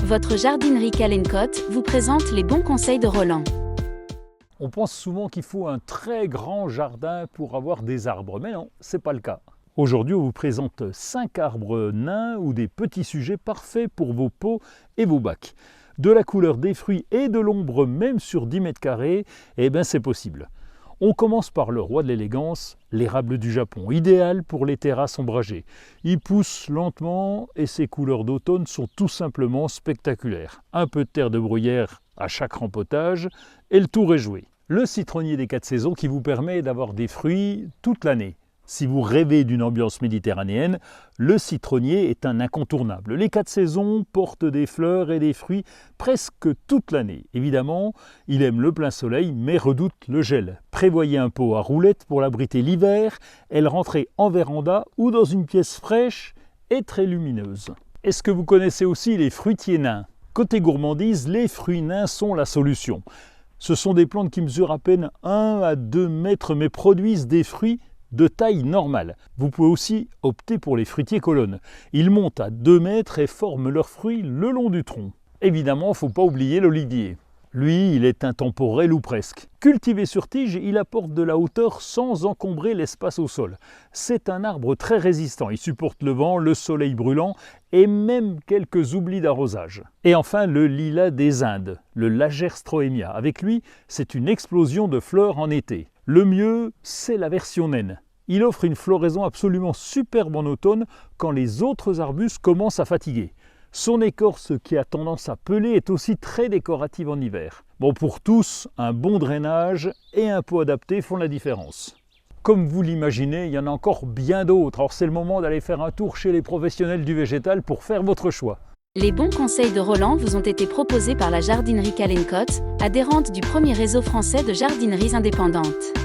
Votre jardinerie Calencotte vous présente les bons conseils de Roland. On pense souvent qu'il faut un très grand jardin pour avoir des arbres, mais non, ce n'est pas le cas. Aujourd'hui, on vous présente 5 arbres nains ou des petits sujets parfaits pour vos pots et vos bacs. De la couleur des fruits et de l'ombre même sur 10 mètres carrés, eh bien c'est possible. On commence par le roi de l'élégance, l'érable du Japon, idéal pour les terrasses ombragées. Il pousse lentement et ses couleurs d'automne sont tout simplement spectaculaires. Un peu de terre de bruyère à chaque rempotage et le tour est joué. Le citronnier des 4 saisons qui vous permet d'avoir des fruits toute l'année. Si vous rêvez d'une ambiance méditerranéenne, le citronnier est un incontournable. Les 4 saisons portent des fleurs et des fruits presque toute l'année. Évidemment, il aime le plein soleil mais redoute le gel. Prévoyez un pot à roulettes pour l'abriter l'hiver et le rentrer en véranda ou dans une pièce fraîche et très lumineuse. Est-ce que vous connaissez aussi les fruitiers nains? Côté gourmandise, les fruits nains sont la solution. Ce sont des plantes qui mesurent à peine 1 à 2 mètres mais produisent des fruits de taille normale. Vous pouvez aussi opter pour les fruitiers colonnes. Ils montent à 2 mètres et forment leurs fruits le long du tronc. Évidemment, il ne faut pas oublier l'olivier. Lui, il est intemporel ou presque. Cultivé sur tige, il apporte de la hauteur sans encombrer l'espace au sol. C'est un arbre très résistant. Il supporte le vent, le soleil brûlant et même quelques oublis d'arrosage. Et enfin, le lilas des Indes, le Lagerstroemia. Avec lui, c'est une explosion de fleurs en été. Le mieux, c'est la version naine. Il offre une floraison absolument superbe en automne quand les autres arbustes commencent à fatiguer. Son écorce qui a tendance à peler est aussi très décorative en hiver. Bon, pour tous, un bon drainage et un pot adapté font la différence. Comme vous l'imaginez, il y en a encore bien d'autres. Alors c'est le moment d'aller faire un tour chez les professionnels du végétal pour faire votre choix. Les bons conseils de Roland vous ont été proposés par la jardinerie Calencotte, adhérente du premier réseau français de jardineries indépendantes.